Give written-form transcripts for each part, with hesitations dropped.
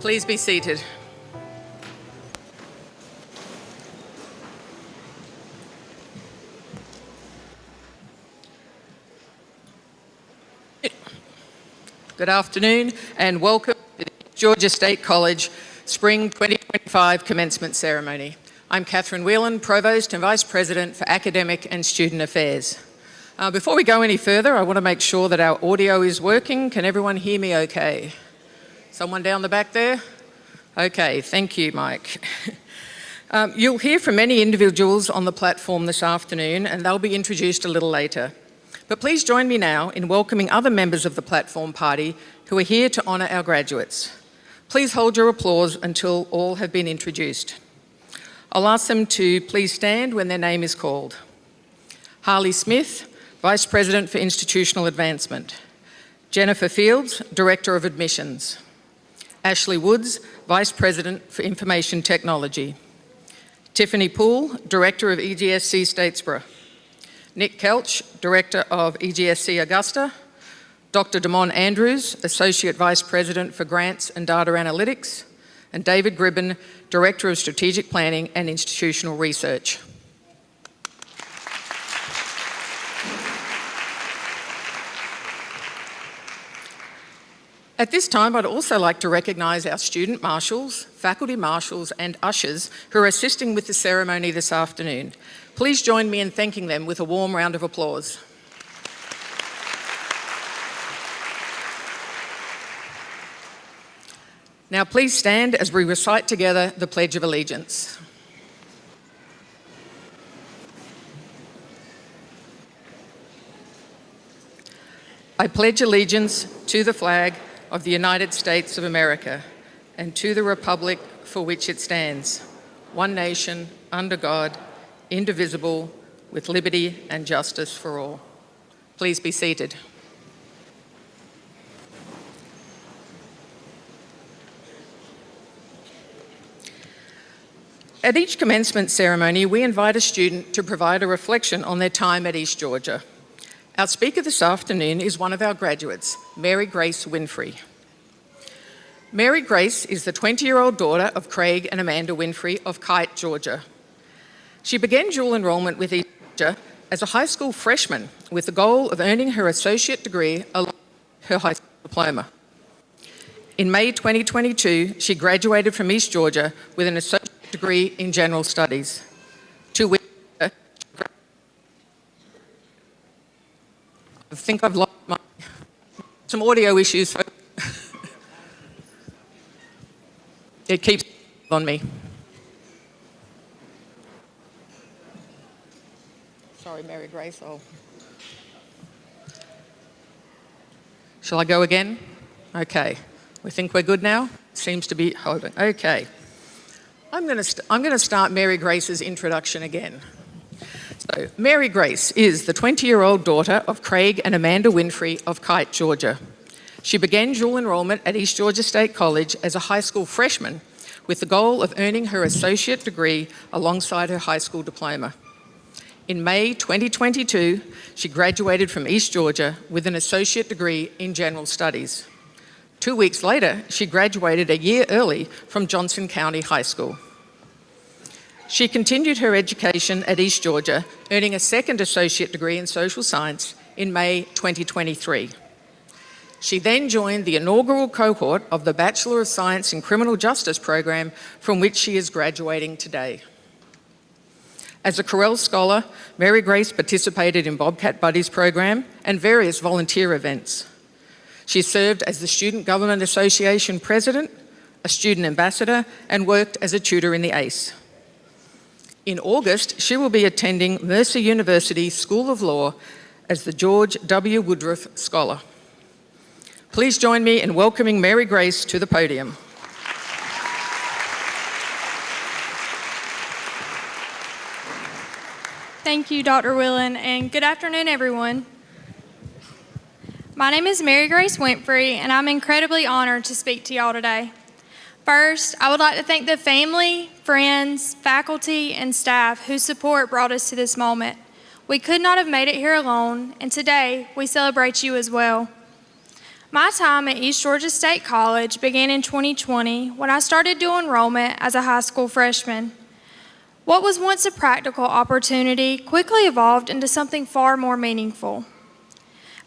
Please be seated. Good afternoon and welcome to the Georgia State College Spring 2025 Commencement Ceremony. I'm Catherine Whelan, Provost and Vice President for Academic and Student Affairs. Before we go any further, I want to make sure that our audio is working. Can everyone hear me okay? Someone down the back there? Okay, thank you, Mike. You'll hear from many individuals on the platform this afternoon and they'll be introduced a little later. But please join me now in welcoming other members of the platform party who are here to honour our graduates. Please hold your applause until all have been introduced. I'll ask them to please stand when their name is called. Harley Smith, Vice President for Institutional Advancement. Jennifer Fields, Director of Admissions. Ashley Woods, Vice President for Information Technology. Tiffany Poole, Director of EGSC Statesboro. Nick Kelch, Director of EGSC Augusta. Dr. Damon Andrews, Associate Vice President for Grants and Data Analytics. And David Gribben, Director of Strategic Planning and Institutional Research. At this time, I'd also like to recognise our student marshals, faculty marshals and ushers who are assisting with the ceremony this afternoon. Please join me in thanking them with a warm round of applause. Now please stand as we recite together the Pledge of Allegiance. I pledge allegiance to the flag of the United States of America and to the republic for which it stands, one nation, under God, indivisible, with liberty and justice for all. Please be seated. At each commencement ceremony, we invite a student to provide a reflection on their time at East Georgia. Our speaker this afternoon is one of our graduates, Mary Grace Winfrey. Mary Grace is the 20-year-old daughter of Craig and Amanda Winfrey of Kite, Georgia. She began dual enrolment with East Georgia as a high school freshman with the goal of earning her associate degree along with her high school diploma. In May 2022, she graduated from East Georgia with an associate degree in general studies. 2 weeks later, I think I've lost some audio issues. It keeps on me. Sorry, Mary Grace. Shall I go again? Okay. We think we're good now? Seems to be holding. Okay. I'm going to start Mary Grace's introduction again. So, Mary Grace is the 20-year-old daughter of Craig and Amanda Winfrey of Kite, Georgia. She began dual enrolment at East Georgia State College as a high school freshman with the goal of earning her associate degree alongside her high school diploma. In May 2022, she graduated from East Georgia with an associate degree in general studies. 2 weeks later, she graduated a year early from Johnson County High School. She continued her education at East Georgia, earning a second associate degree in social science in May 2023. She then joined the inaugural cohort of the Bachelor of Science in Criminal Justice program, from which she is graduating today. As a Corel Scholar, Mary Grace participated in Bobcat Buddies program and various volunteer events. She served as the Student Government Association President, a student ambassador, and worked as a tutor in the ACE. In August, she will be attending Mercer University School of Law as the George W. Woodruff Scholar. Please join me in welcoming Mary Grace to the podium. Thank you, Dr. Whelan, and good afternoon, everyone. My name is Mary Grace Winfrey, and I'm incredibly honored to speak to y'all today. First, I would like to thank the family, friends, faculty, and staff whose support brought us to this moment. We could not have made it here alone, and today we celebrate you as well. My time at East Georgia State College began in 2020 when I started dual enrollment as a high school freshman. What was once a practical opportunity quickly evolved into something far more meaningful.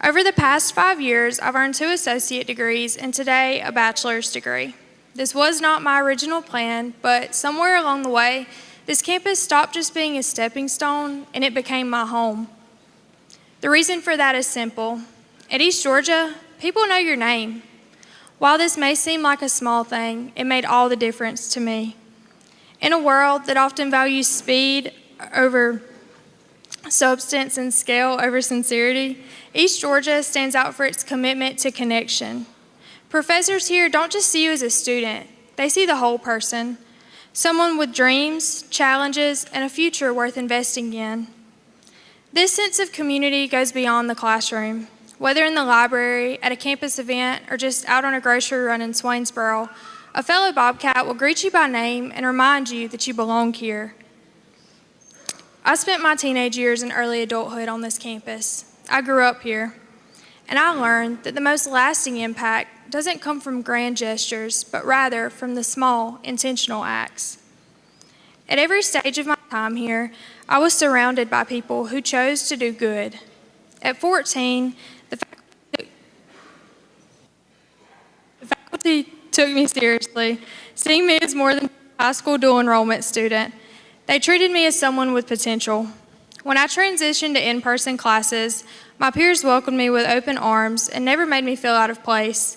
Over the past 5 years, I've earned 2 associate degrees and today a bachelor's degree. This was not my original plan, but somewhere along the way, this campus stopped just being a stepping stone and it became my home. The reason for that is simple. At East Georgia, people know your name. While this may seem like a small thing, it made all the difference to me. In a world that often values speed over substance and scale over sincerity, East Georgia stands out for its commitment to connection. Professors here don't just see you as a student, they see the whole person, someone with dreams, challenges, and a future worth investing in. This sense of community goes beyond the classroom. Whether in the library, at a campus event, or just out on a grocery run in Swainsboro, a fellow Bobcat will greet you by name and remind you that you belong here. I spent my teenage years and early adulthood on this campus. I grew up here, and I learned that the most lasting impact doesn't come from grand gestures, but rather from the small, intentional acts. At every stage of my time here, I was surrounded by people who chose to do good. At 14, the faculty took me seriously, seeing me as more than a high school dual enrollment student. They treated me as someone with potential. When I transitioned to in-person classes, my peers welcomed me with open arms and never made me feel out of place.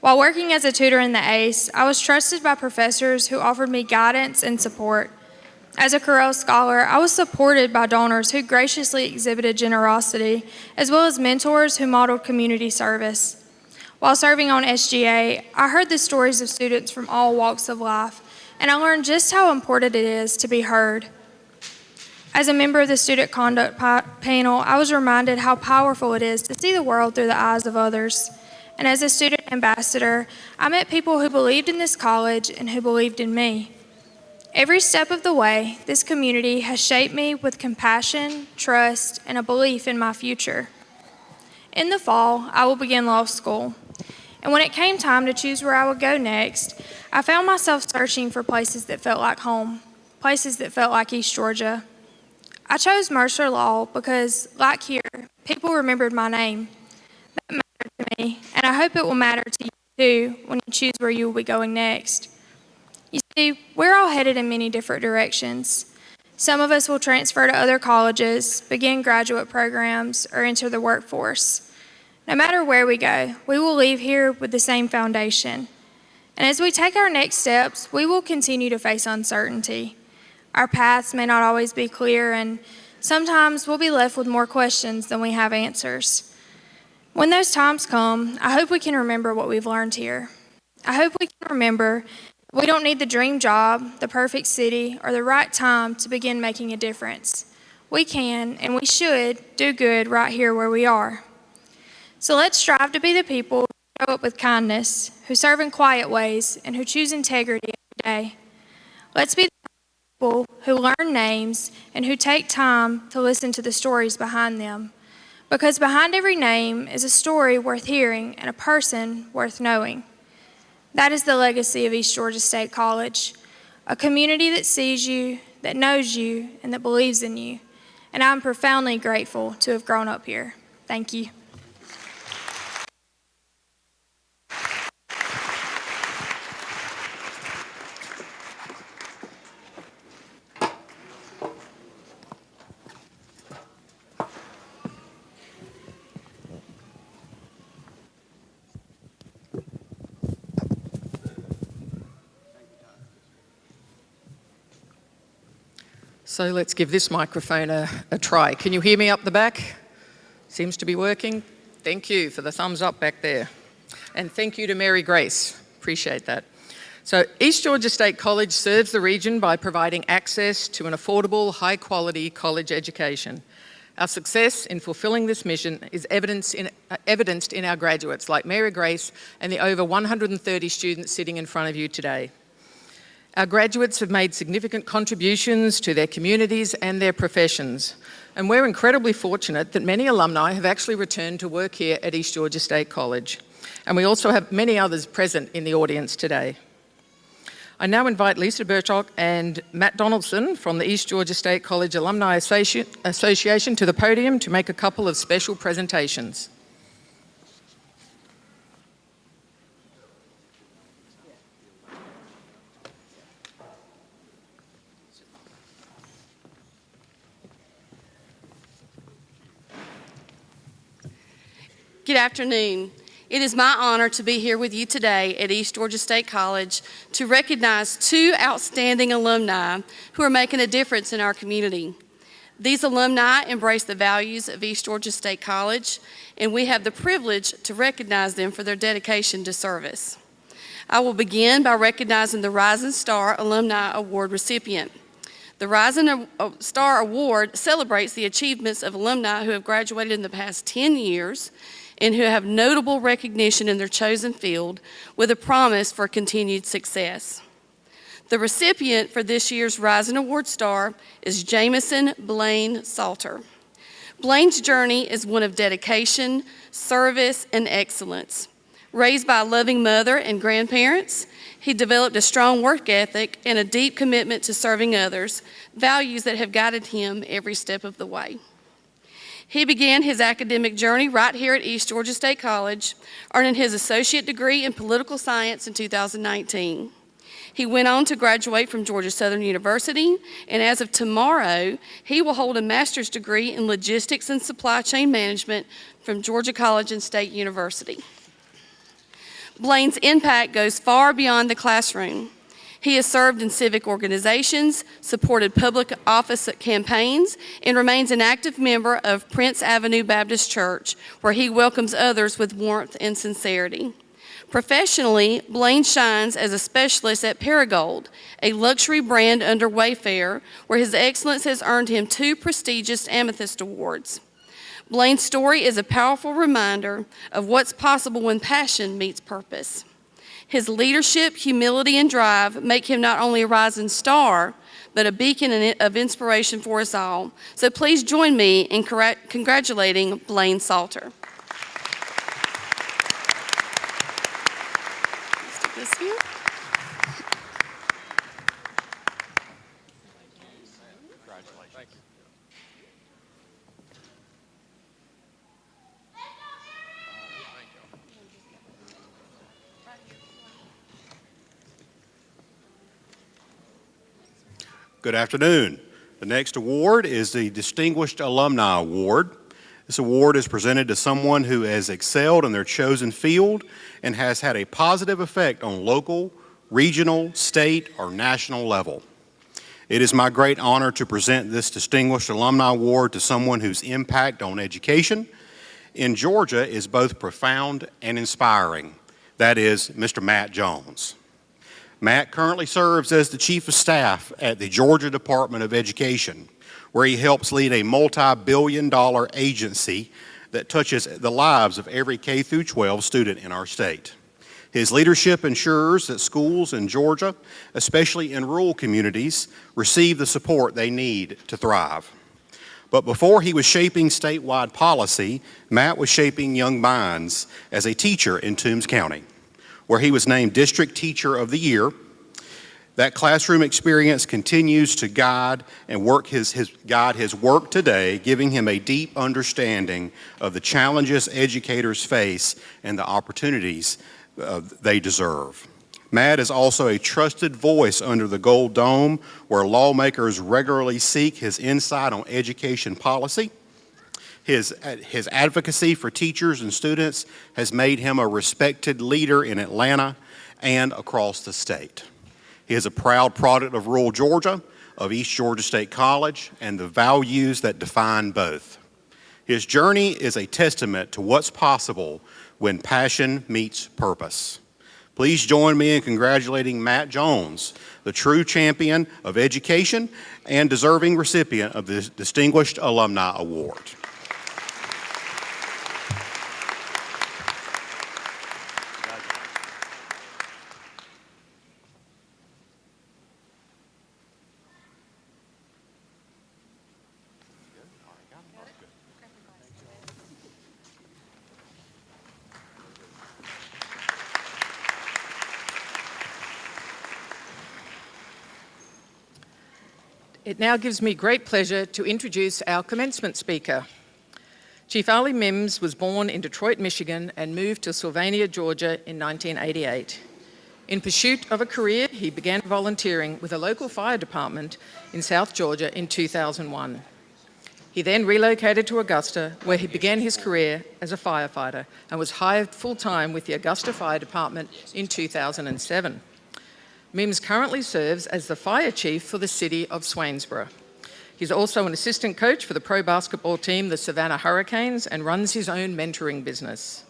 While working as a tutor in the ACE, I was trusted by professors who offered me guidance and support. As a Corel Scholar, I was supported by donors who graciously exhibited generosity, as well as mentors who modeled community service. While serving on SGA, I heard the stories of students from all walks of life, and I learned just how important it is to be heard. As a member of the student conduct panel, I was reminded how powerful it is to see the world through the eyes of others. And as a student ambassador, I met people who believed in this college and who believed in me. Every step of the way, this community has shaped me with compassion, trust, and a belief in my future. In the fall, I will begin law school. And when it came time to choose where I would go next, I found myself searching for places that felt like home, places that felt like East Georgia. I chose Mercer Law because, like here, people remembered my name. That mattered to me, and I hope it will matter to you too when you choose where you will be going next. You see, we're all headed in many different directions. Some of us will transfer to other colleges, begin graduate programs, or enter the workforce. No matter where we go, we will leave here with the same foundation. And as we take our next steps, we will continue to face uncertainty. Our paths may not always be clear, and sometimes we'll be left with more questions than we have answers. When those times come, I hope we can remember what we've learned here. I hope we can remember we don't need the dream job, the perfect city, or the right time to begin making a difference. We can, and we should, do good right here where we are. So let's strive to be the people who show up with kindness, who serve in quiet ways, and who choose integrity every day. Let's be the people who learn names and who take time to listen to the stories behind them. Because behind every name is a story worth hearing and a person worth knowing. That is the legacy of East Georgia State College, a community that sees you, that knows you, and that believes in you. And I'm profoundly grateful to have grown up here. Thank you. So let's give this microphone a try. Can you hear me up the back? Seems to be working. Thank you for the thumbs up back there. And thank you to Mary Grace. Appreciate that. So East Georgia State College serves the region by providing access to an affordable, high-quality college education. Our success in fulfilling this mission is evidenced in our graduates like Mary Grace and the over 130 students sitting in front of you today. Our graduates have made significant contributions to their communities and their professions, and we're incredibly fortunate that many alumni have actually returned to work here at East Georgia State College. And we also have many others present in the audience today. I now invite Lisa Burchok and Matt Donaldson from the East Georgia State College Alumni Association to the podium to make a couple of special presentations. Good afternoon. It is my honor to be here with you today at East Georgia State College to recognize two outstanding alumni who are making a difference in our community. These alumni embrace the values of East Georgia State College, and we have the privilege to recognize them for their dedication to service. I will begin by recognizing the Rising Star Alumni Award recipient. The Rising Star Award celebrates the achievements of alumni who have graduated in the past 10 years and who have notable recognition in their chosen field with a promise for continued success. The recipient for this year's Rising Award Star is Jamison Blaine Salter. Blaine's journey is one of dedication, service, and excellence. Raised by a loving mother and grandparents, he developed a strong work ethic and a deep commitment to serving others, values that have guided him every step of the way. He began his academic journey right here at East Georgia State College, earning his associate degree in political science in 2019. He went on to graduate from Georgia Southern University, and as of tomorrow, he will hold a master's degree in logistics and supply chain management from Georgia College and State University. Blaine's impact goes far beyond the classroom. He has served in civic organizations, supported public office campaigns, and remains an active member of Prince Avenue Baptist Church, where he welcomes others with warmth and sincerity. Professionally, Blaine shines as a specialist at Paragold, a luxury brand under Wayfair, where his excellence has earned him 2 prestigious Amethyst Awards. Blaine's story is a powerful reminder of what's possible when passion meets purpose. His leadership, humility, and drive make him not only a rising star, but a beacon of inspiration for us all. So please join me in congratulating Blaine Salter. Let's do this here. Good afternoon. The next award is the Distinguished Alumni Award. This award is presented to someone who has excelled in their chosen field and has had a positive effect on local, regional, state, or national level. It is my great honor to present this Distinguished Alumni Award to someone whose impact on education in Georgia is both profound and inspiring. That is Mr. Matt Jones. Matt currently serves as the Chief of Staff at the Georgia Department of Education, where he helps lead a multi-billion-dollar agency that touches the lives of every K-12 student in our state. His leadership ensures that schools in Georgia, especially in rural communities, receive the support they need to thrive. But before he was shaping statewide policy, Matt was shaping young minds as a teacher in Toombs County, where he was named District Teacher of the Year. That classroom experience continues to guide his work today, giving him a deep understanding of the challenges educators face and the opportunities they deserve. Matt is also a trusted voice under the Gold Dome, where lawmakers regularly seek his insight on education policy. His advocacy for teachers and students has made him a respected leader in Atlanta and across the state. He is a proud product of rural Georgia, of East Georgia State College, and the values that define both. His journey is a testament to what's possible when passion meets purpose. Please join me in congratulating Matt Jones, the true champion of education and deserving recipient of the Distinguished Alumni Award. It now gives me great pleasure to introduce our commencement speaker. Chief Ali Mims was born in Detroit, Michigan and moved to Sylvania, Georgia in 1988. In pursuit of a career, he began volunteering with a local fire department in South Georgia in 2001. He then relocated to Augusta, where he began his career as a firefighter and was hired full-time with the Augusta Fire Department in 2007. Mims currently serves as the fire chief for the city of Swainsboro. He's also an assistant coach for the pro basketball team, the Savannah Hurricanes, and runs his own mentoring business.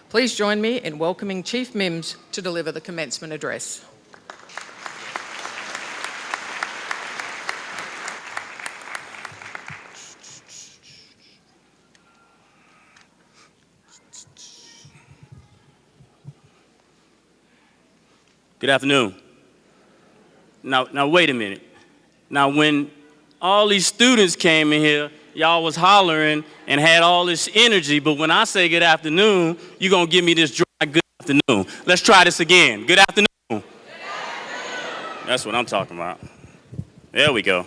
Please join me in welcoming Chief Mims to deliver the commencement address. Good afternoon. Now wait a minute. Now when all these students came in here, y'all was hollering and had all this energy, but when I say good afternoon, you're gonna give me this dry good afternoon. Let's try this again. Good afternoon. Good afternoon. That's what I'm talking about. There we go.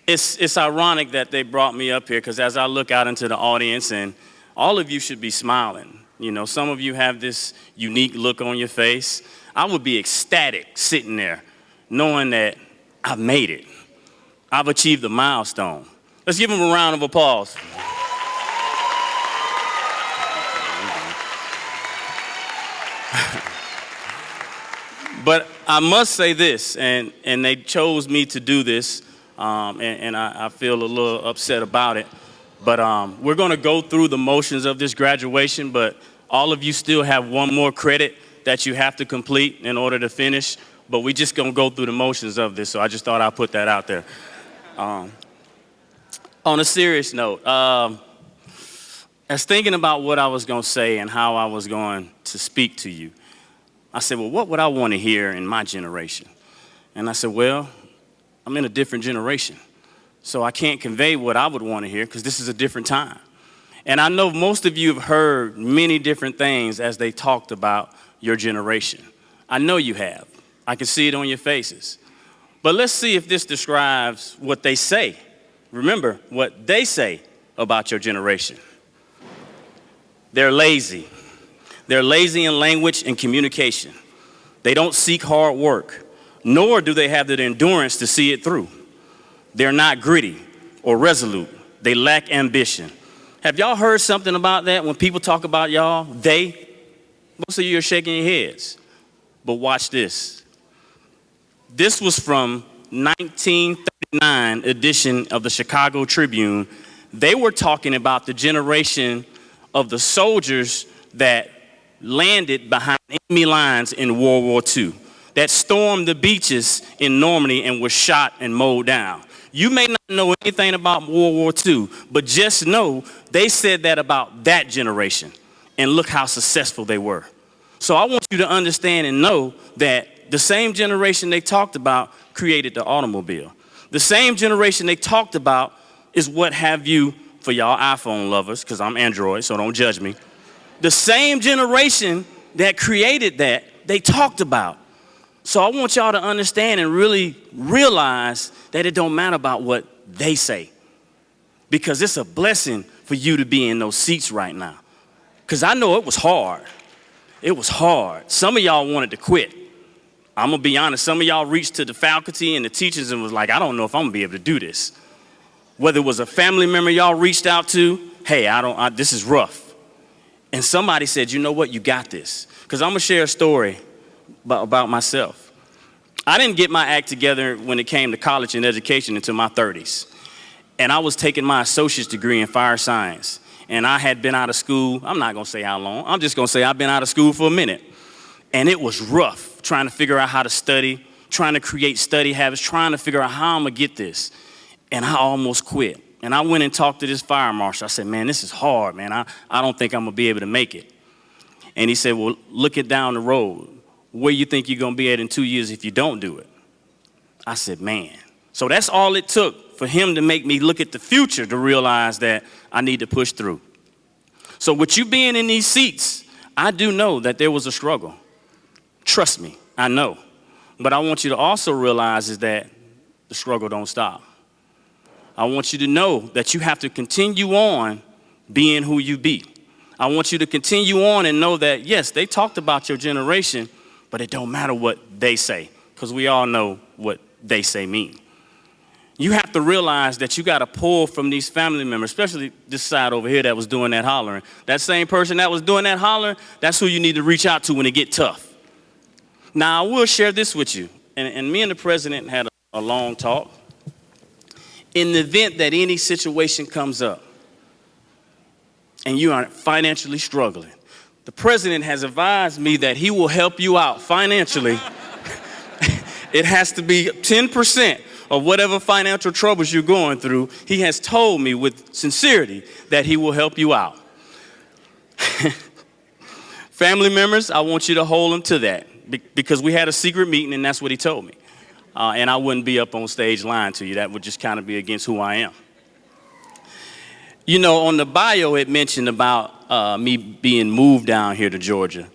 It's ironic that they brought me up here because as I look out into the audience, and all of you should be smiling. You know, some of you have this unique look on your face. I would be ecstatic sitting there knowing that I've made it. I've achieved a milestone. Let's give them a round of applause. But I must say this, and they chose me to do this, and I feel a little upset about it. But we're going to go through the motions of this graduation, but all of you still have one more credit that you have to complete in order to finish. But we just going to go through the motions of this, so I just thought I'd put that out there. On a serious note, as thinking about what I was going to say and how I was going to speak to you, I said, well, what would I want to hear in my generation? And I said, well, I'm in a different generation. So I can't convey what I would want to hear because this is a different time. And I know most of you have heard many different things as they talked about your generation. I know you have. I can see it on your faces. But let's see if this describes what they say. Remember what they say about your generation. They're lazy. They're lazy in language and communication. They don't seek hard work, nor do they have the endurance to see it through. They're not gritty or resolute. They lack ambition. Have y'all heard something about that when people talk about y'all? Most of you are shaking your heads. But watch this. This was from 1939 edition of the Chicago Tribune. They were talking about the generation of the soldiers that landed behind enemy lines in World War II, that stormed the beaches in Normandy and were shot and mowed down. You may not know anything about World War II, but just know they said that about that generation, and look how successful they were. So I want you to understand and know that the same generation they talked about created the automobile. The same generation they talked about is what have you, for y'all iPhone lovers, because I'm Android, so don't judge me. The same generation that created that, they talked about. So I want y'all to understand and really realize that it don't matter about what they say, because it's a blessing for you to be in those seats right now. Because I know it was hard. It was hard. Some of y'all wanted to quit. I'm going to be honest. Some of y'all reached to the faculty and the teachers and was like, I don't know if I'm going to be able to do this. Whether it was a family member y'all reached out to, hey, this is rough. And somebody said, you know what, you got this. Because I'm going to share a story about myself. I didn't get my act together when it came to college and education until my 30s. And I was taking my associate's degree in fire science. And I had been out of school, I'm not going to say how long, I'm just going to say I've been out of school for a minute. And it was rough trying to figure out how to study, trying to create study habits, trying to figure out how I'm going to get this. And I almost quit. And I went and talked to this fire marshal. I said, man, this is hard, man. I don't think I'm going to be able to make it. And he said, well, look it down the road. Where you think you're going to be at in 2 years if you don't do it? I said, man. So that's all it took for him to make me look at the future to realize that I need to push through. So with you being in these seats, I do know that there was a struggle. Trust me, I know. But I want you to also realize is that the struggle don't stop. I want you to know that you have to continue on being who you be. I want you to continue on and know that, yes, they talked about your generation, but it don't matter what they say, because we all know what they say mean. You have to realize that you got to pull from these family members, especially this side over here that was doing that hollering. That same person that was doing that hollering, that's who you need to reach out to when it get tough. Now, I will share this with you, and me and the president had a long talk. In the event that any situation comes up and you are financially struggling, the president has advised me that he will help you out financially. It has to be 10% of whatever financial troubles you're going through. He has told me with sincerity that he will help you out. Family members, I want you to hold him to that because we had a secret meeting and that's what he told me. And I wouldn't be up on stage lying to you. That would just kind of be against who I am. You know, on the bio, it mentioned about me being moved down here to Georgia.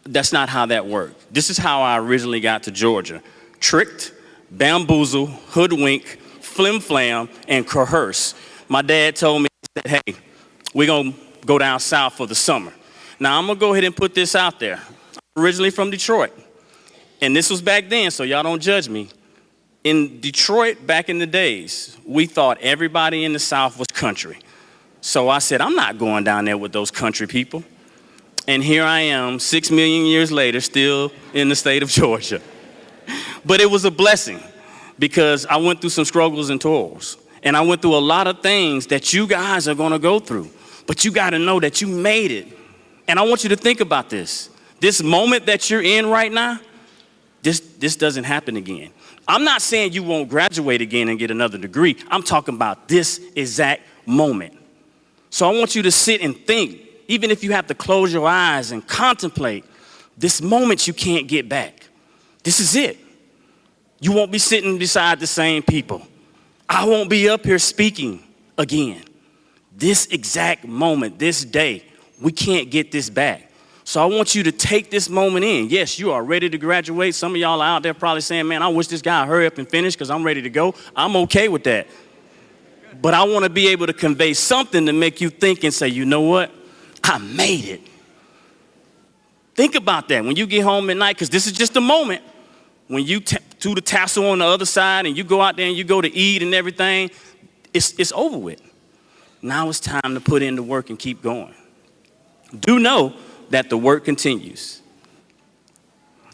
That's not how that worked. This is how I originally got to Georgia. Tricked, bamboozled, hoodwinked, flim-flam, and coerced. My dad told me, he said, hey, we're going to go down south for the summer. Now, I'm going to go ahead and put this out there. I'm originally from Detroit. And this was back then, so y'all don't judge me. In Detroit, back in the days, we thought everybody in the South was country. So I said, I'm not going down there with those country people. And here I am, 6 million years later, still in the state of Georgia. But it was a blessing because I went through some struggles and toils. And I went through a lot of things that you guys are going to go through. But you got to know that you made it. And I want you to think about this. This moment that you're in right now, this doesn't happen again. I'm not saying you won't graduate again and get another degree. I'm talking about this exact moment. So I want you to sit and think, even if you have to close your eyes and contemplate, this moment you can't get back. This is it. You won't be sitting beside the same people. I won't be up here speaking again. This exact moment, this day, we can't get this back. So I want you to take this moment in. Yes, you are ready to graduate. Some of y'all are out there probably saying, man, I wish this guy would hurry up and finish because I'm ready to go. I'm okay with that. But I want to be able to convey something to make you think and say, you know what? I made it. Think about that when you get home at night, because this is just a moment. When you do the tassel on the other side and you go out there and you go to eat and everything, it's over with. Now it's time to put in the work and keep going. Do know that the work continues.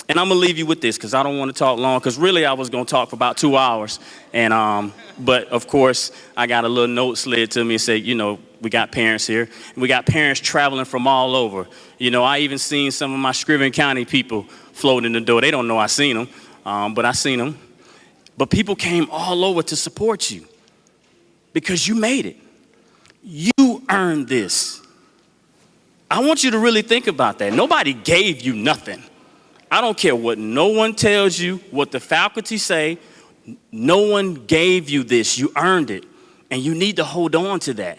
And I'm going to leave you with this because I don't want to talk long because really I was going to talk for about 2 hours. And but, of course, I got a little note slid to me and said, you know, we got parents here. We got parents traveling from all over. You know, I even seen some of my Scriven County people floating in the door. They don't know I seen them, but I seen them. But people came all over to support you because you made it. You earned this. I want you to really think about that. Nobody gave you nothing. I don't care what no one tells you, what the faculty say. No one gave you this. You earned it. And you need to hold on to that.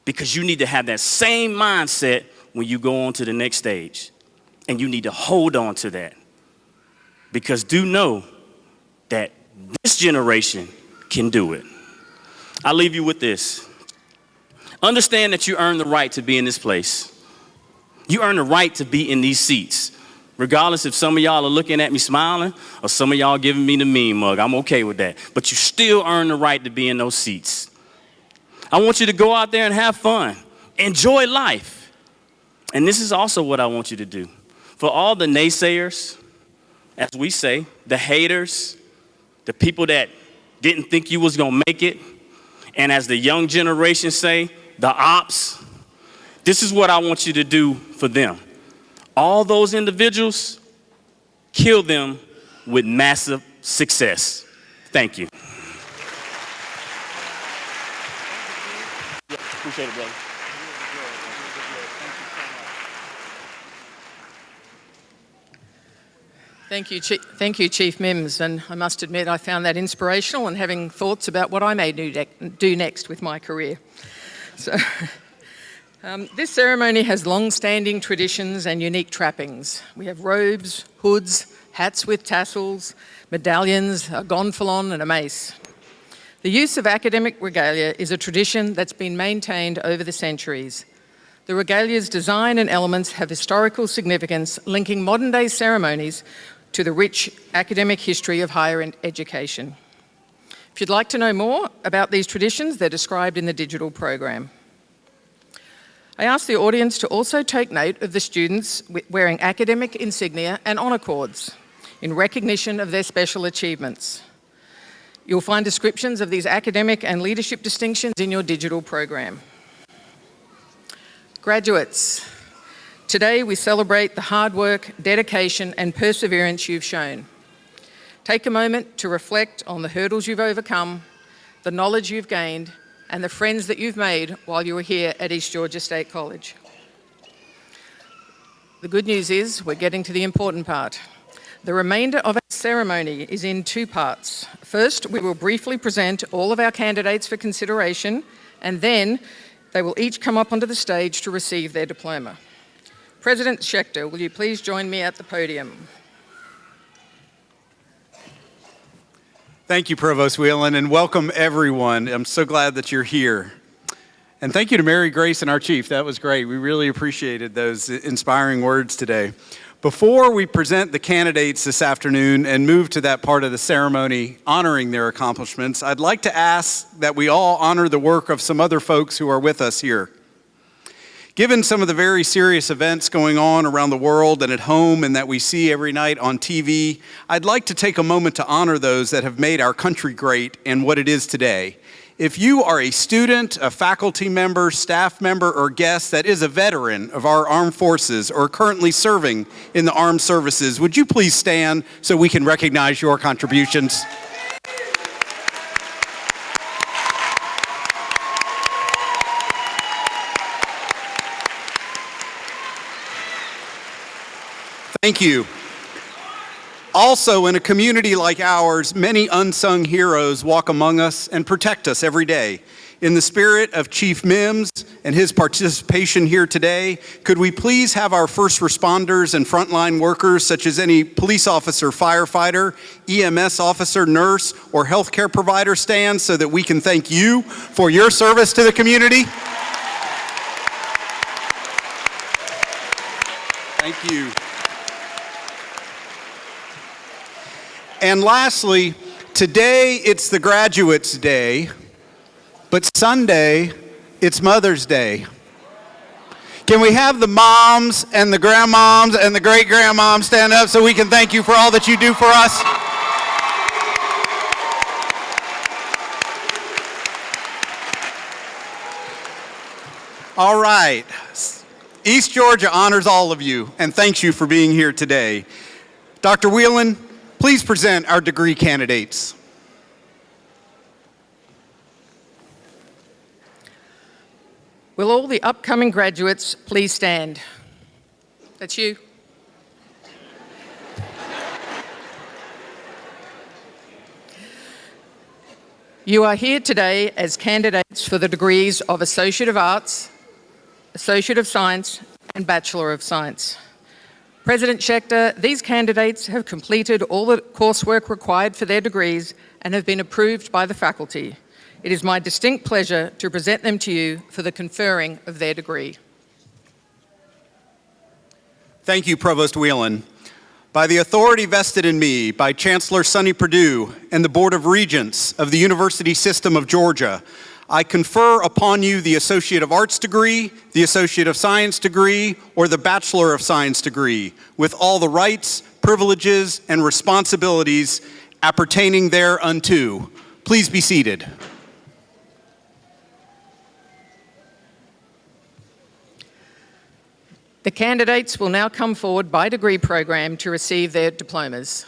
Because you need to have that same mindset when you go on to the next stage. And you need to hold on to that. Because do know that this generation can do it. I'll leave you with this. Understand that you earn the right to be in this place. You earn the right to be in these seats. Regardless if some of y'all are looking at me smiling or some of y'all giving me the mean mug, I'm okay with that. But you still earn the right to be in those seats. I want you to go out there and have fun. Enjoy life. And this is also what I want you to do. For all the naysayers, as we say, the haters, the people that didn't think you was going to make it, and as the young generation say, the ops, this is what I want you to do for them. All those individuals, kill them with massive success. Thank you. Yeah, appreciate it, brother. Thank you, Chief Mims. And I must admit, I found that inspirational and having thoughts about what I may do next with my career. So, This ceremony has long-standing traditions and unique trappings. We have robes, hoods, hats with tassels, medallions, a gonfalon and a mace. The use of academic regalia is a tradition that's been maintained over the centuries. The regalia's design and elements have historical significance, linking modern-day ceremonies to the rich academic history of higher education. If you'd like to know more about these traditions, they're described in the digital program. I ask the audience to also take note of the students wearing academic insignia and honour cords in recognition of their special achievements. You'll find descriptions of these academic and leadership distinctions in your digital program. Graduates, today we celebrate the hard work, dedication and perseverance you've shown. Take a moment to reflect on the hurdles you've overcome, the knowledge you've gained, and the friends that you've made while you were here at East Georgia State College. The good news is we're getting to the important part. The remainder of our ceremony is in two parts. First, we will briefly present all of our candidates for consideration, and then they will each come up onto the stage to receive their diploma. President Schechter, will you please join me at the podium? Thank you, Provost Whelan, and welcome everyone. I'm so glad that you're here. And thank you to Mary Grace and our chief. That was great. We really appreciated those inspiring words today. Before we present the candidates this afternoon and move to that part of the ceremony honoring their accomplishments, I'd like to ask that we all honor the work of some other folks who are with us here. Given some of the very serious events going on around the world and at home and that we see every night on TV, I'd like to take a moment to honor those that have made our country great and what it is today. If you are a student, a faculty member, staff member, or guest that is a veteran of our armed forces or currently serving in the armed services, would you please stand so we can recognize your contributions? Thank you. Also, in a community like ours, many unsung heroes walk among us and protect us every day. In the spirit of Chief Mims and his participation here today, could we please have our first responders and frontline workers, such as any police officer, firefighter, EMS officer, nurse, or healthcare provider stand so that we can thank you for your service to the community? Thank you. And lastly, today it's the graduates' day, but Sunday it's Mother's Day. Can we have the moms and the grandmoms and the great-grandmoms stand up so we can thank you for all that you do for us? All right. East Georgia honors all of you and thanks you for being here today. Dr. Whelan, please present our degree candidates. Will all the upcoming graduates please stand? That's you. You are here today as candidates for the degrees of Associate of Arts, Associate of Science, and Bachelor of Science. President Schechter, these candidates have completed all the coursework required for their degrees and have been approved by the faculty. It is my distinct pleasure to present them to you for the conferring of their degree. Thank you, Provost Whelan. By the authority vested in me by Chancellor Sonny Perdue and the Board of Regents of the University System of Georgia, I confer upon you the Associate of Arts degree, the Associate of Science degree, or the Bachelor of Science degree, with all the rights, privileges, and responsibilities appertaining thereunto. Please be seated. The candidates will now come forward by degree program to receive their diplomas.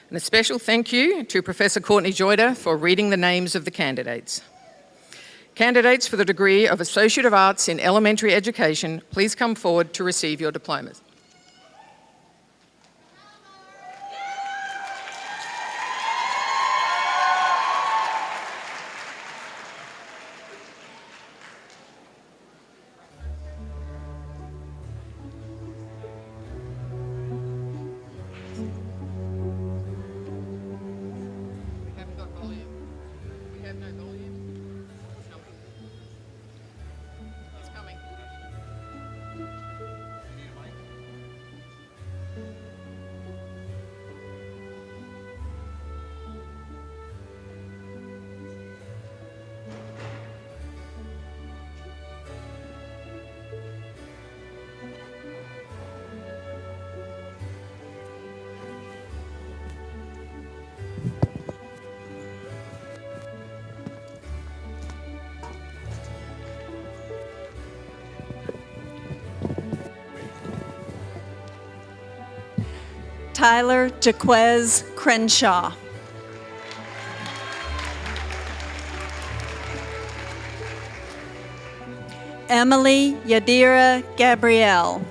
And a special thank you to Professor Courtney Joyder for reading the names of the candidates. Candidates for the degree of Associate of Arts in Elementary Education, please come forward to receive your diplomas. Tyler Jaquez Crenshaw. Emily Yadira Gabrielle.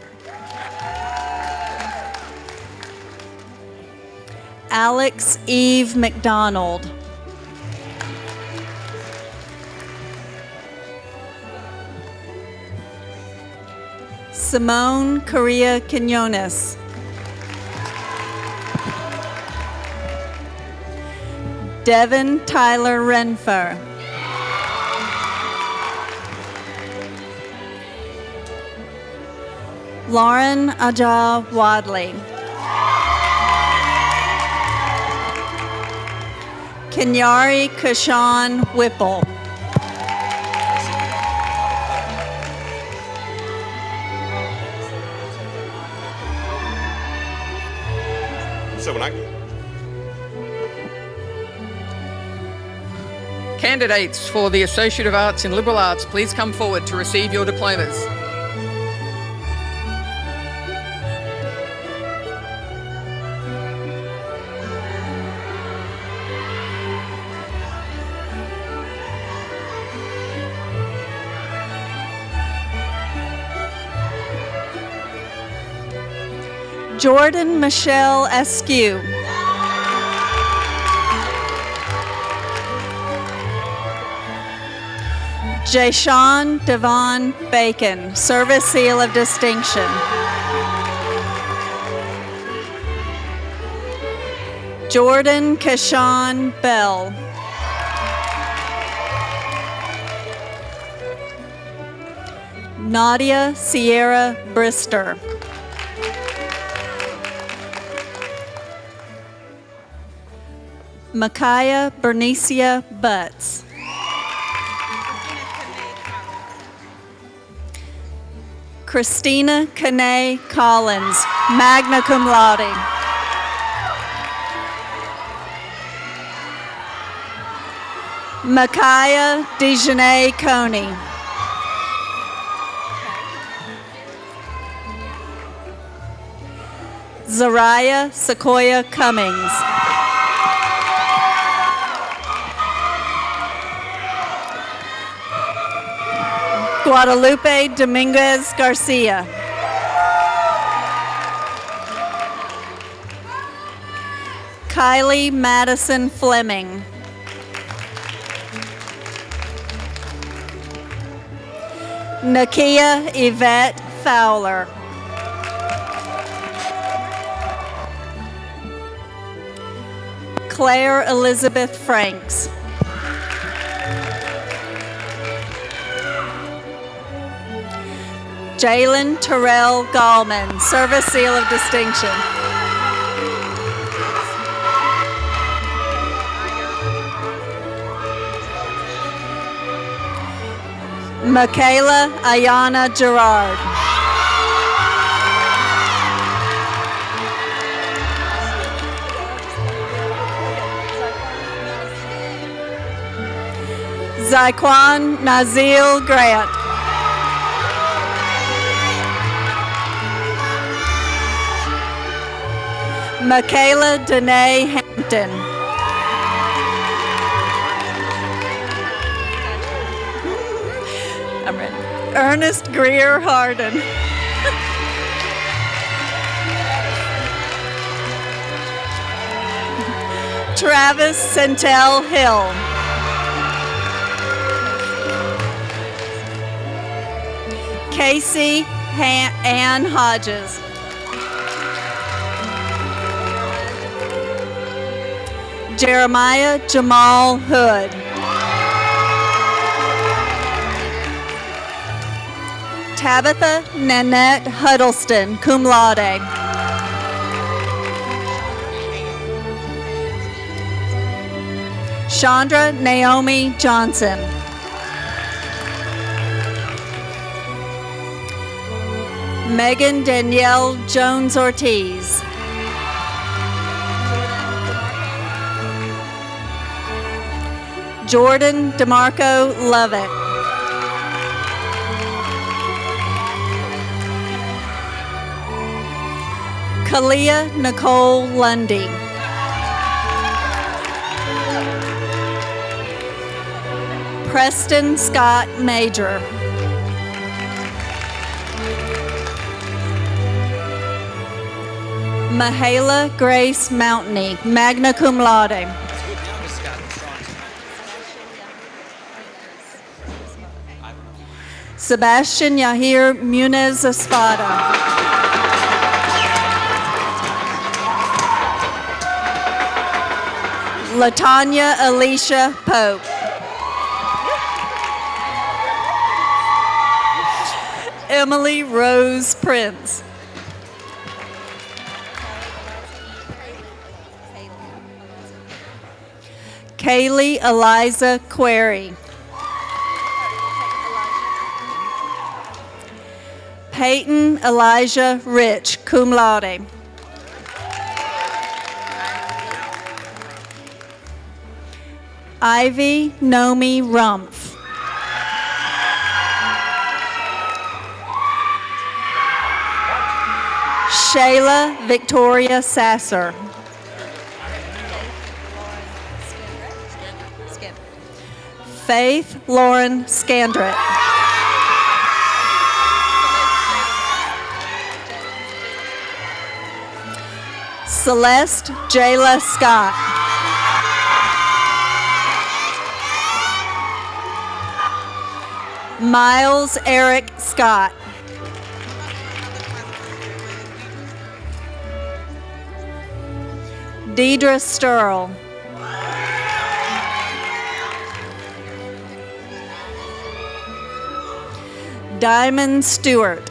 Alex Eve McDonald. Simone Correa Quinones. Devin Tyler Renfer. Lauren Aja Wadley. Kenyari Kashan Whipple. So when I Candidates for the Associate of Arts in Liberal Arts, please come forward to receive your diplomas. Jordan Michelle Askew. Jayshawn Devon Bacon, Service Seal of Distinction. Jordan Kashawn Bell. Nadia Sierra Brister. Micaiah Bernicia Butts. Christina Kane Collins, magna cum laude. Micaiah Dejanay Coney. Zariah Sequoia Cummings. Guadalupe Dominguez Garcia. Kylie Madison Fleming. Nakia Yvette Fowler. Claire Elizabeth Franks. Jalen Terrell Gallman, Service Seal of Distinction. Michaela Ayana Gerard. Zyquan Nazil Grant. Michaela Danae Hampton. I'm ready. Ernest Greer Harden. Travis Centel Hill. Casey Ann Hodges. Jeremiah Jamal Hood. Tabitha Nanette Huddleston, cum laude. Chandra Naomi Johnson. Megan Danielle Jones Ortiz. Jordan DeMarco Lovett. Kalia Nicole Lundy. Preston Scott Major. Mahala Grace Mountney, magna cum laude. Sebastian Yahir Munez Espada. Latanya Alicia Pope. Emily Rose Prince. Kaylee Eliza Query. Peyton Elijah Rich, cum laude. Ivy Nomi Rumpf. Shayla Victoria Sasser. Faith Lauren Scandrett. Celeste Jayla Scott. Miles Eric Scott. Deidre Sturl. Diamond Stewart.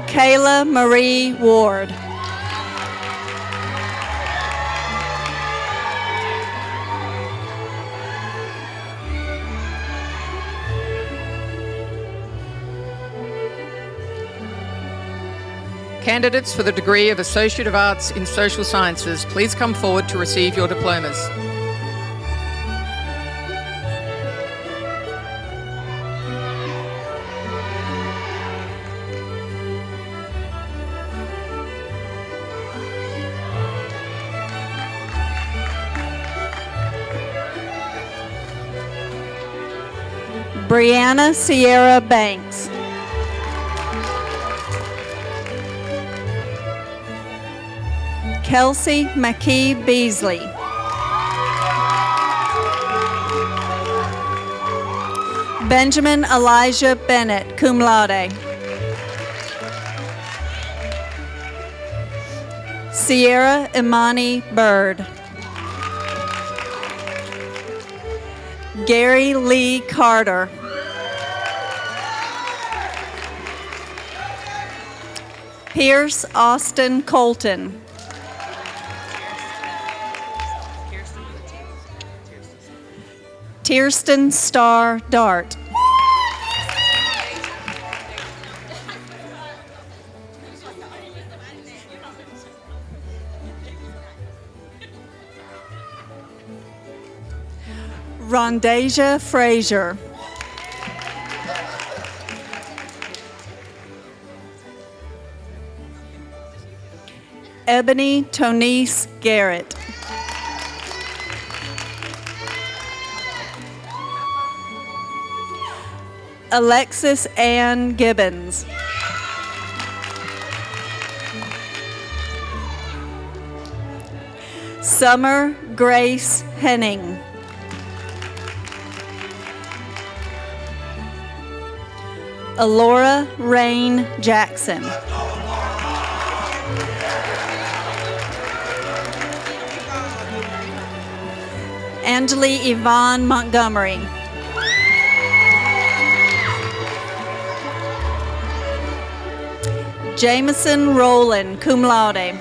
Kayla Marie Ward. Candidates for the degree of Associate of Arts in Social Sciences, please come forward to receive your diplomas. Brianna Sierra Banks. Kelsey McKee Beasley. Benjamin Elijah Bennett, cum laude. Sierra Imani Bird. Gary Lee Carter. Pierce Austin Colton. Tierston Starr Dart. Rondasia Frazier. Ebony Tonice Garrett. Alexis Ann Gibbons. Summer Grace Henning. Alora Rain Jackson. Angeli Yvonne Montgomery. Jameson Rowland, cum laude.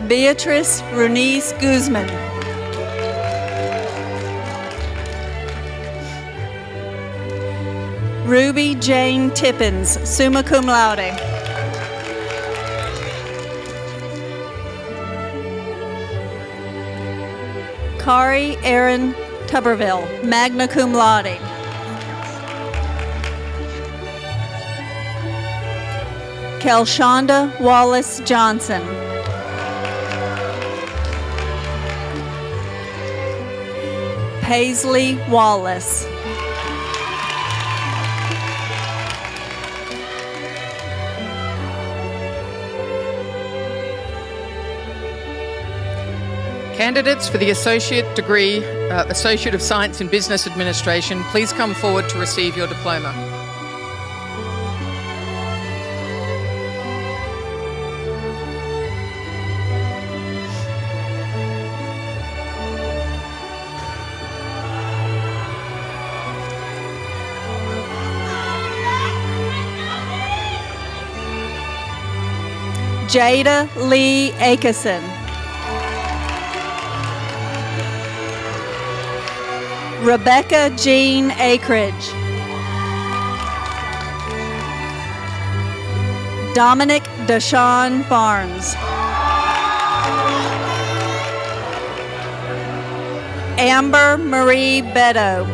Beatrice Runice Guzman. Ruby Jane Tippins, summa cum laude. Kari Aaron Tuberville, magna cum laude. Kelshonda Wallace Johnson. Paisley Wallace. Candidates for the associate degree, Associate of Science in Business Administration, please come forward to receive your diploma. Jada Lee Akeson. Rebecca Jean Akridge. Dominic Deshawn Barnes. Amber Marie Beto.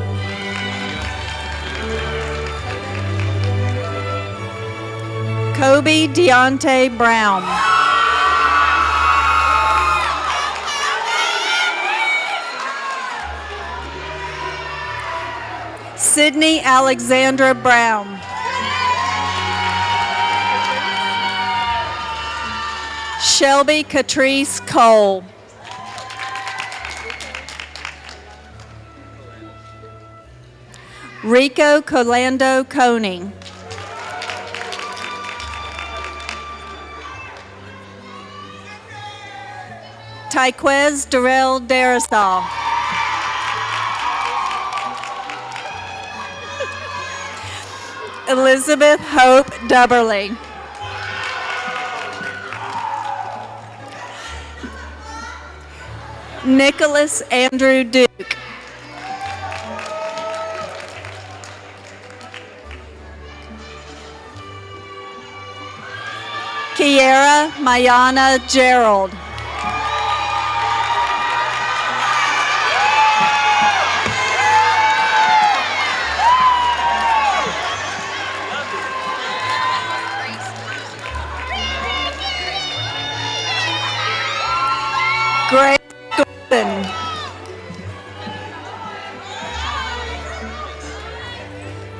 Kobe Deontay Brown. Sydney Alexandra Brown. Shelby Catrice Cole. Rico Colando Coney. Tyquez Darrell Darasol. Elizabeth Hope Dubberly. Nicholas Andrew Duke. Kiera Mayana Gerald. Grace Gordon.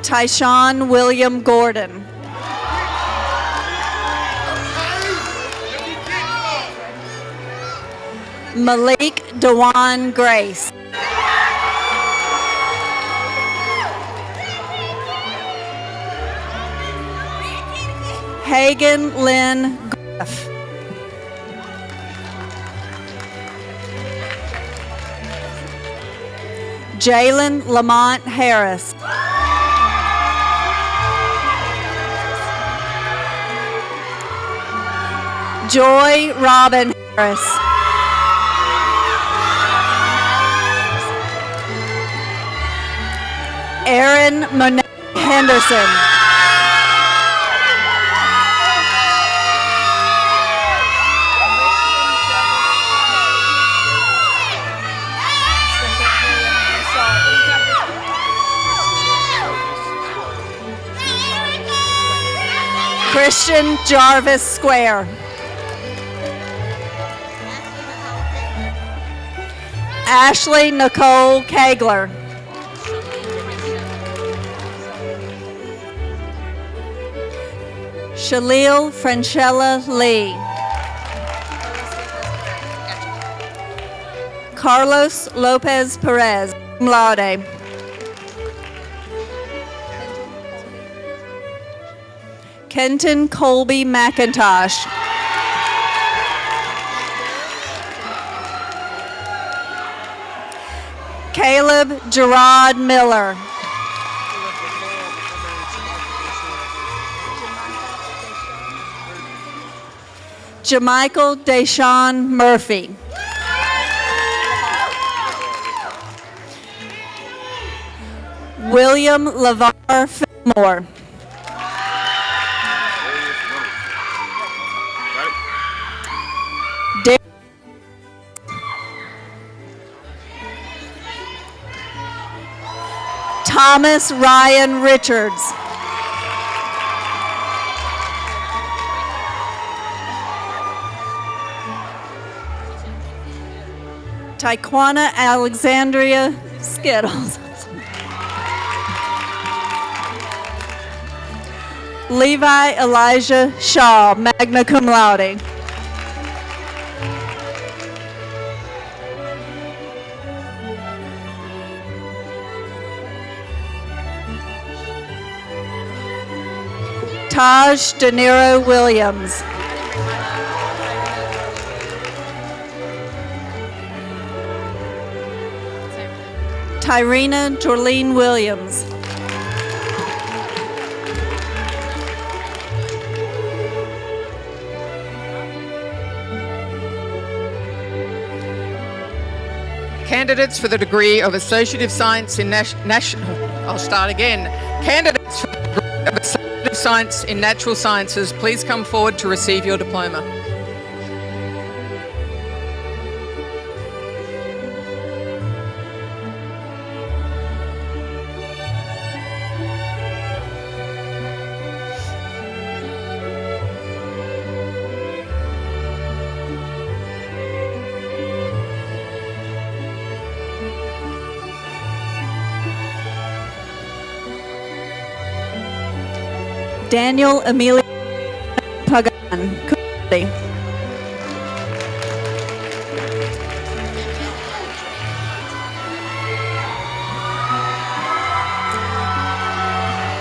Tyshawn William Gordon. Malik Dewan Grace. Hagan Lynn Griff. Jalen Lamont Harris. Joy Robin Harris. Aaron Monet Henderson. Christian Jarvis Square. Ashley Nicole Kagler. Shalil Franchella Lee. Carlos Lopez Perez, cum laude. Kenton Colby McIntosh. Caleb Gerard Miller. Jamichael Deshawn Murphy. William LeVar Fillmore. Thomas Ryan Richards. Taekwona Alexandria Skittles. Levi Elijah Shaw, magna cum laude. Taj De Niro Williams. Tyrena Jorlene Williams. Candidates for the degree of Associate of Science in I'll start again. Candidates for the degree of Associate of Science in Natural Sciences, please come forward to receive your diploma. Daniel Emilio Pagan.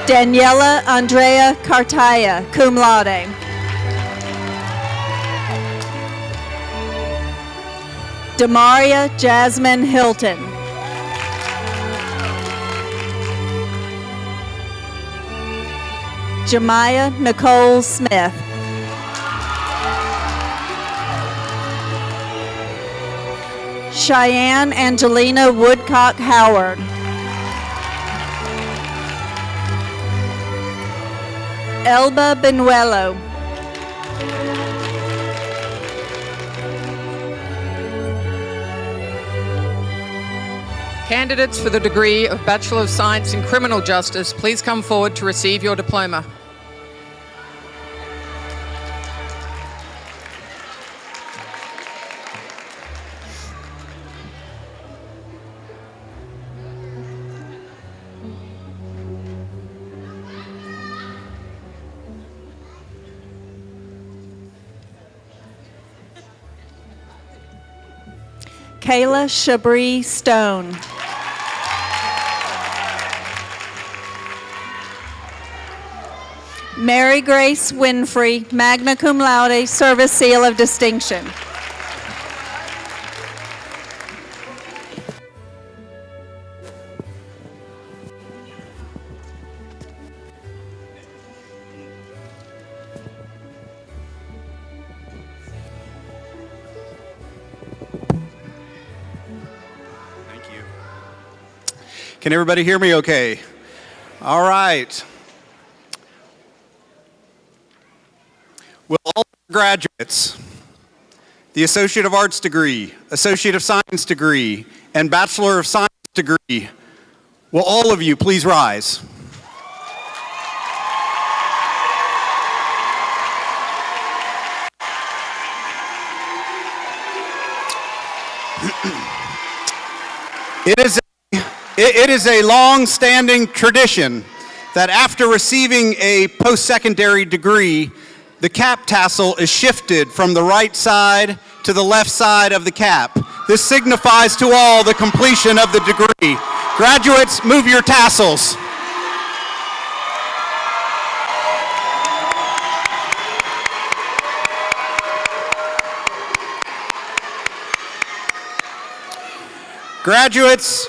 Daniela Andrea Cartaya, cum laude. Demaria Jasmine Hilton. Jemiah Nicole Smith. Cheyenne Angelina Woodcock Howard. Elba Benuelo. Candidates for the degree of Bachelor of Science in Criminal Justice, please come forward to receive your diploma. Kayla Shabri Stone. Mary Grace Winfrey, magna cum laude, Service Seal of Distinction. Can everybody hear me okay? All right. Will all graduates, the Associate of Arts degree, Associate of Science degree, and Bachelor of Science degree, will all of you please rise? It is a long-standing tradition that after receiving a post-secondary degree, the cap tassel is shifted from the right side to the left side of the cap. This signifies to all the completion of the degree. Graduates, move your tassels. Graduates,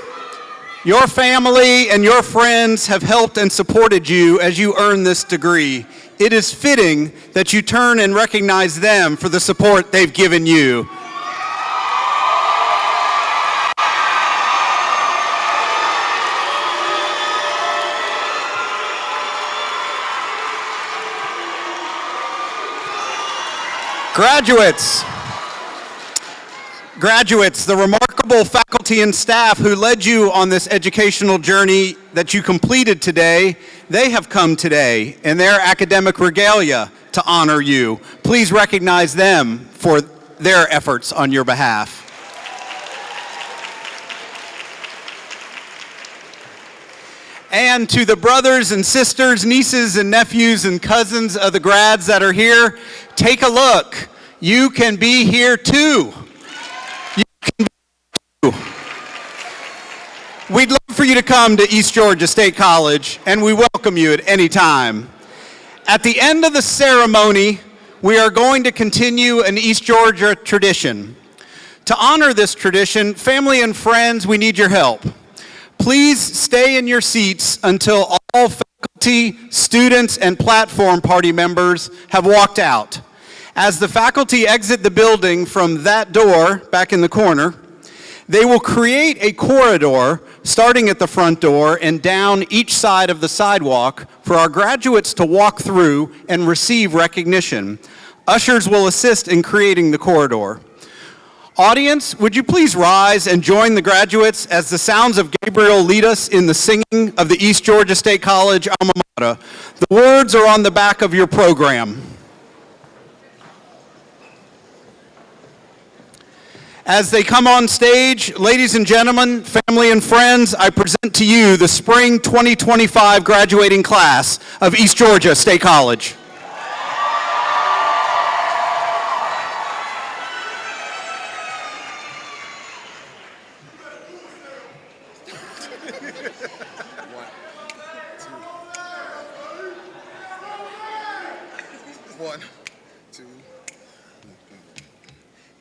your family and your friends have helped and supported you as you earn this degree. It is fitting that you turn and recognize them for the support they've given you. Graduates, the remarkable faculty and staff who led you on this educational journey that you completed today, they have come today in their academic regalia to honor you. Please recognize them for their efforts on your behalf. And to the brothers and sisters, nieces and nephews and cousins of the grads that are here, take a look. You can be here too. You can be here too. We'd love for you to come to East Georgia State College, and we welcome you at any time. At the end of the ceremony, we are going to continue an East Georgia tradition. To honor this tradition, family and friends, we need your help. Please stay in your seats until all faculty, students, and platform party members have walked out. As the faculty exit the building from that door back in the corner, they will create a corridor starting at the front door and down each side of the sidewalk for our graduates to walk through and receive recognition. Ushers will assist in creating the corridor. Audience, would you please rise and join the graduates as the sounds of Gabriel lead us in the singing of the East Georgia State College alma mater. The words are on the back of your program. As they come on stage, ladies and gentlemen, family and friends, I present to you the Spring 2025 graduating class of East Georgia State College.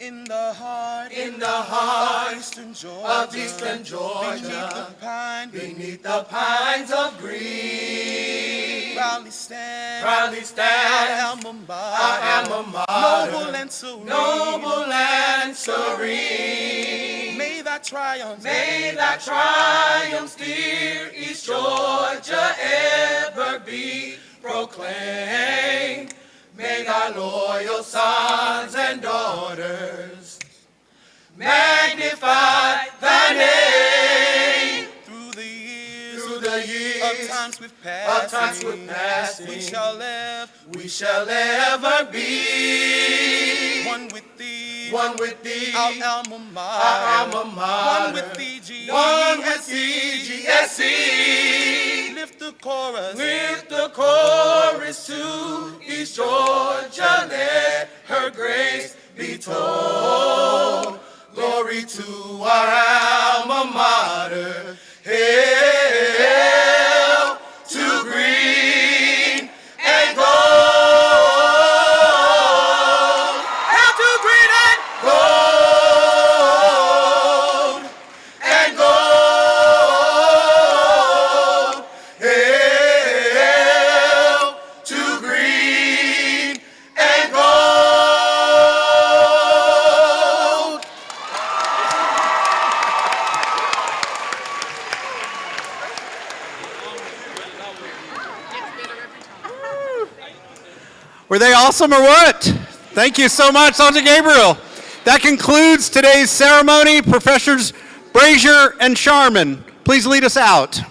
In the heart of Eastern Georgia, beneath the pines of green, proudly stand our alma mater, noble and serene. May that triumph, dear East Georgia, ever be proclaimed. May thy loyal sons and daughters magnify thy name. Through the years of times with passing, we shall ever be one with thee, our alma mater, one with thee, EGSC. Lift the chorus to East Georgia, let her grace be told. Glory to our alma mater. Hail to green and gold. Hail to green and gold. And gold. Hail to green and gold. Were they awesome or what? Thank you so much, Sergeant Gabriel. That concludes today's ceremony. Professors Brazier and Sharman, please lead us out.